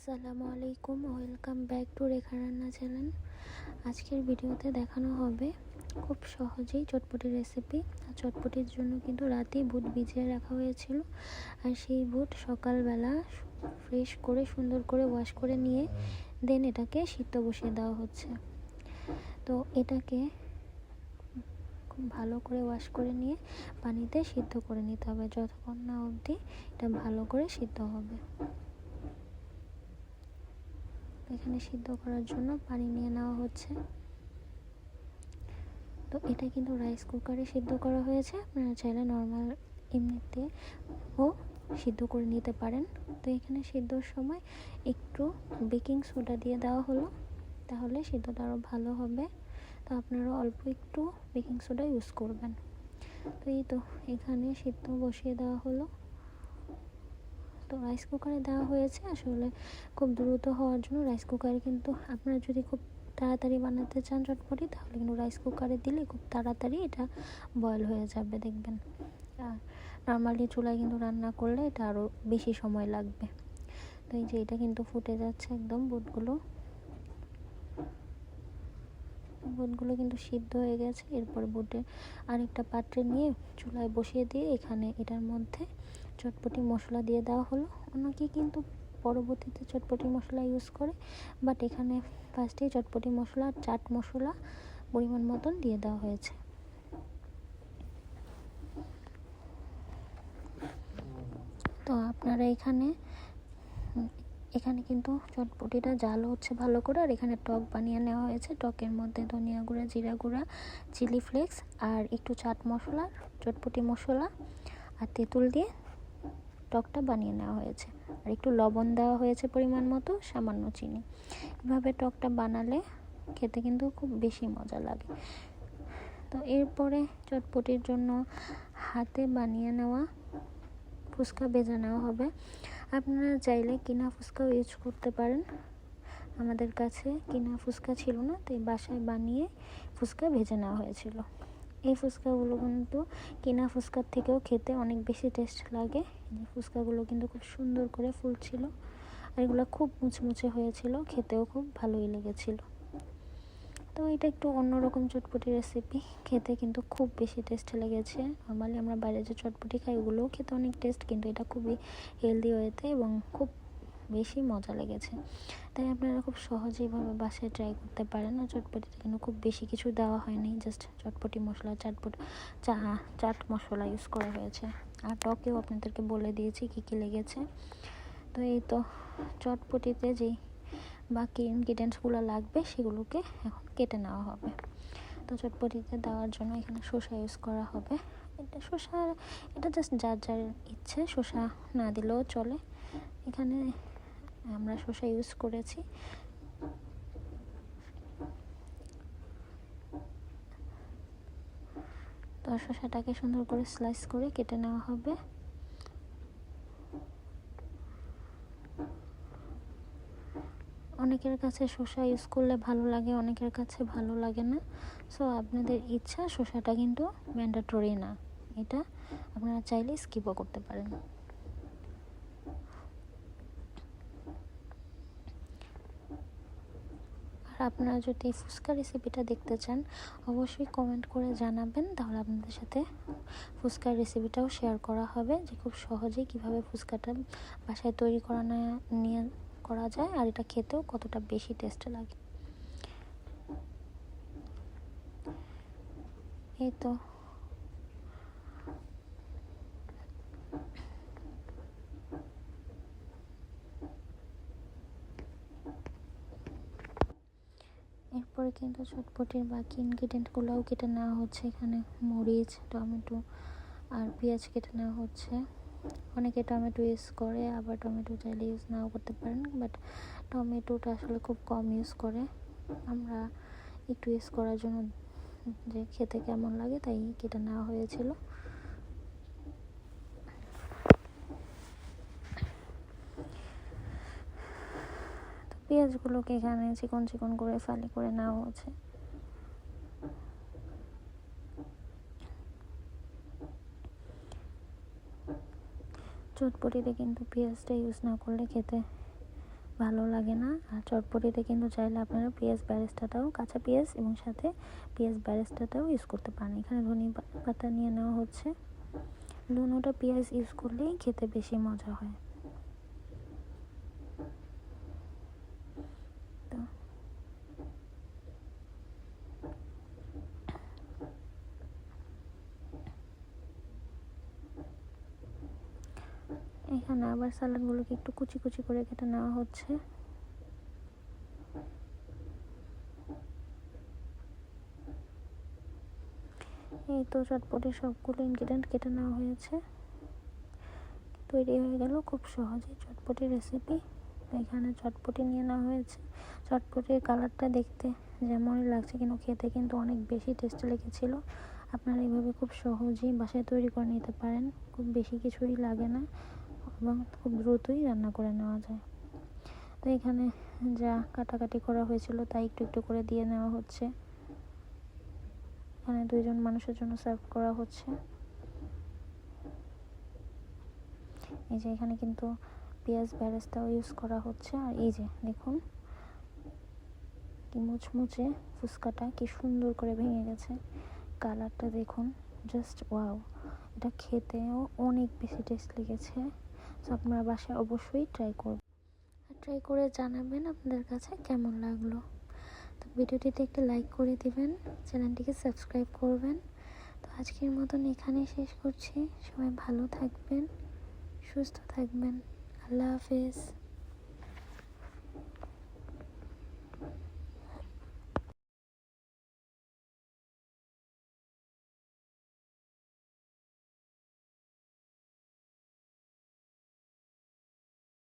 আসসালামু আলাইকুম, welcome back to রেখা রান্না চ্যানেল। আজকের ভিডিওতে দেখানো হবে খুব সহজেই চটপটি রেসিপি। আর চটপটির জন্য কিন্তু রাতেই বুট ভিজিয়ে রাখা হয়েছিল, আর সেই বুট সকালবেলা ফ্রেশ করে সুন্দর করে ওয়াশ করে নিয়ে দেন এটাকে সিদ্ধ বসিয়ে দেওয়া হচ্ছে। তো এটাকে খুব ভালো করে ওয়াশ করে নিয়ে পানিতে সিদ্ধ করে নিতে হবে যতক্ষণ না অবধি এটা ভালো করে সিদ্ধ হবে। এখানে সিদ্ধ করার জন্য পানি নিয়ে নেওয়া হচ্ছে। তো এটা কিন্তু রাইস কুকারে সিদ্ধ করা হয়েছে, আপনারা চাইলে নর্মাল এমনিতে ও সিদ্ধ করে নিতে পারেন। তো এখানে সিদ্ধর সময় একটু বেকিং সোডা দিয়ে দেওয়া হলো, তাহলে সিদ্ধটা আরও ভালো হবে। তো আপনারা অল্প একটু বেকিং সোডা ইউজ করবেন। তো এই তো এখানে সিদ্ধ বসিয়ে দেওয়া হলো। তো রাইস কুকারে দেওয়া হয়েছে আসলে খুব দ্রুত হওয়ার জন্য। রাইস কুকারে কিন্তু আপনারা যদি খুব তাড়াতাড়ি বানাতে চান চটপটি, তাহলে কিন্তু রাইস কুকারে দিলে খুব তাড়াতাড়ি এটা বয়েল হয়ে যাবে দেখবেন। আর নর্মালি চুলায় কিন্তু রান্না করলে এটা আরও বেশি সময় লাগবে। তো এই যে এটা কিন্তু ফুটে যাচ্ছে একদম, বুটগুলো কিন্তু সিদ্ধ হয়ে গেছে। এরপর বুটে আরেকটা পাত্রে নিয়ে চুলায় বসিয়ে দিয়ে এখানে এটার মধ্যে চটপটি মশলা দিয়ে দেওয়া হলো। অনেকে কিন্তু পরবর্তীতে চটপটি মশলা ইউজ করে, বাট এখানে ফার্স্টেই চটপটি মশলা আর চাট মশলা পরিমাণ মতন দিয়ে দেওয়া হয়েছে। তো আপনারা এখানে কিন্তু চটপটিটা জাল হচ্ছে ভালো করে, আর এখানে টক বানিয়ে নেওয়া হয়েছে। টকের মধ্যে ধনিয়া গুঁড়া, জিরা গুঁড়া, চিলি ফ্লেক্স আর একটু চাট মশলা, চটপটি মশলা আর তেঁতুল দিয়ে টকটা বানিয়ে নেওয়া হয়েছে। আর একটু লবণ দেওয়া হয়েছে পরিমাণ মতো, সামান্য চিনি। এভাবে টকটা বানালে খেতে কিন্তু খুব বেশি মজা লাগে। তো এরপরে চটপটির জন্য হাতে বানিয়ে নেওয়া ফুচকা ভেজে নেওয়া হবে। আপনারা চাইলে কিনা ফুচকাও ইউজ করতে পারেন। আমাদের কাছে কিনা ফুচকা ছিল না, তাই বাসায় বানিয়ে ফুচকা ভেজে নেওয়া হয়েছিল। এই ফুচকাগুলো কিন্তু কিনা ফুচকার থেকেও খেতে অনেক বেশি টেস্ট লাগে। এই ফুচকাগুলো কিন্তু খুব সুন্দর করে ফুলছিল, আর এগুলো খুব মুচমুচে হয়েছিল, খেতেও খুব ভালোই লেগেছিল। তো এটা একটু অন্যরকম চটপটি রেসিপি, খেতে কিন্তু খুব বেশি টেস্ট লেগেছে। নর্মালি আমরা বাইরে যে চটপটি খাই ওগুলোও খেতে অনেক টেস্ট, কিন্তু এটা খুবই হেলদি ওয়েতে এবং খুব বেশি মজা লেগেছে। তাই আপনারা খুব সহজেইভাবে বাসায় ট্রাই করতে পারেন। আর চটপটিতে কিন্তু খুব বেশি কিছু দেওয়া হয়নি, জাস্ট চটপটি মশলা, চাট মশলা ইউজ করা হয়েছে। আর টকেও আপনাদেরকে বলে দিয়েছি কী কী লেগেছে। তো এই তো চটপটিতে যেই বাকি ইনগ্রিডিয়েন্টসগুলো লাগবে সেগুলোকে এখন কেটে নেওয়া হবে। তো চটপটিতে দেওয়ার জন্য এখানে শসা ইউজ করা হবে। এটা জাস্ট যার যার ইচ্ছে, শসা না দিলেও চলে। এখানে আমরা শসা ইউজ করেছি। তো শসাটাকে সুন্দর করে স্লাইস করে কেটে নেওয়া হবে। অনেকের কাছে শসা ইউজ করলে ভালো লাগে, অনেকের কাছে ভালো লাগে না। সো আপনাদের ইচ্ছা, শসাটা কিন্তু ম্যান্ডেটরি না, এটা আপনারা চাইলে স্কিপও করতে পারেন। আর আপনারা যদি এই ফুচকা রেসিপিটা দেখতে চান অবশ্যই কমেন্ট করে জানাবেন, তাহলে আপনাদের সাথে ফুচকার রেসিপিটাও শেয়ার করা হবে, যে খুব সহজেই কীভাবে ফুচকাটা বাসায় তৈরি করা যায়, আর এটা খেতেও কতটা বেশি টেস্ট লাগে। এই তো এরপরে কিন্তু চটপটির বাকি ইনগ্রিডিয়েন্টগুলোও কেটে নেওয়া হচ্ছে। এখানে মরিচ, টমেটো আর পেঁয়াজ কেটে নেওয়া হচ্ছে। অনেকে টমেটো ইউজ করে, আবার টমেটো চাইলে ইউজ নাও করতে পারেন, বাট টমেটোটা আসলে খুব কম ইউজ করে। আমরা একটু ইউজ করার জন্য, যে খেতে কেমন লাগে তাই কেটে নেওয়া হয়েছিল। তো পেঁয়াজগুলোকে এখানে চিকন চিকন করে ফালি করে নেওয়া হচ্ছে। চটপটিতে কিন্তু পেঁয়াজটা ইউজ না করলে খেতে ভালো লাগে না। আর চটপটিতে কিন্তু চাইলে আপনারা পেঁয়াজ বেরেস্তাটাও, কাঁচা পেঁয়াজ এবং সাথে পেঁয়াজ বেরেস্তাটাও ইউজ করতে পারেন। এখানে ধনিয়া পাতা নিয়ে নেওয়া হচ্ছে। দুটোটা পেঁয়াজ ইউজ করলেই খেতে বেশি মজা হয়। তো এখানে আবার স্যালাডগুলোকে একটু কুচি কুচি করে কেটে নেওয়া হচ্ছে। এই তো চটপটির সবগুলো ইনগ্রিডিয়েন্ট কেটে নেওয়া হয়েছে। তৈরি হয়ে গেল খুব সহজেই চটপটি রেসিপি। এখানে চটপটি নিয়ে নেওয়া হয়েছে। চটপটির কালারটা দেখতে যেমনই লাগছে কিন্তু খেতে কিন্তু অনেক বেশি টেস্টি লেগেছিল। আপনারা এইভাবে খুব সহজেই বাসায় তৈরি করে নিতে পারেন। খুব বেশি কিছুই লাগে না এবং খুব দ্রুতই রান্না করে নেওয়া যায়। তো এখানে যা কাটাকাটি করা হয়েছিল তাই একটু একটু করে দিয়ে নেওয়া হচ্ছে। এখানে 2 জন মানুষের জন্য সার্ভ করা হচ্ছে। এই যে এখানে কিন্তু পেঁয়াজ বেরেস্তাও ইউজ করা হচ্ছে। আর এই যে দেখুন কি মুচমুচে ফুচকাটা কি সুন্দর করে ভেঙে গেছে। কালারটা দেখুন, জাস্ট ওয়াও। এটা খেতেও অনেক বেশি টেস্ট লেগেছে। তো আপনারা বাসায় অবশ্যই ট্রাই করবেন, আর ট্রাই করে জানাবেন আপনাদের কাছে কেমন লাগলো। তো ভিডিওটিতে একটা লাইক করে দিবেন, চ্যানেলটিকে সাবস্ক্রাইব করবেন। তো আজকের মতন এখানেই শেষ করছি। সবাই ভালো থাকবেন, সুস্থ থাকবেন। আল্লাহ হাফেজ।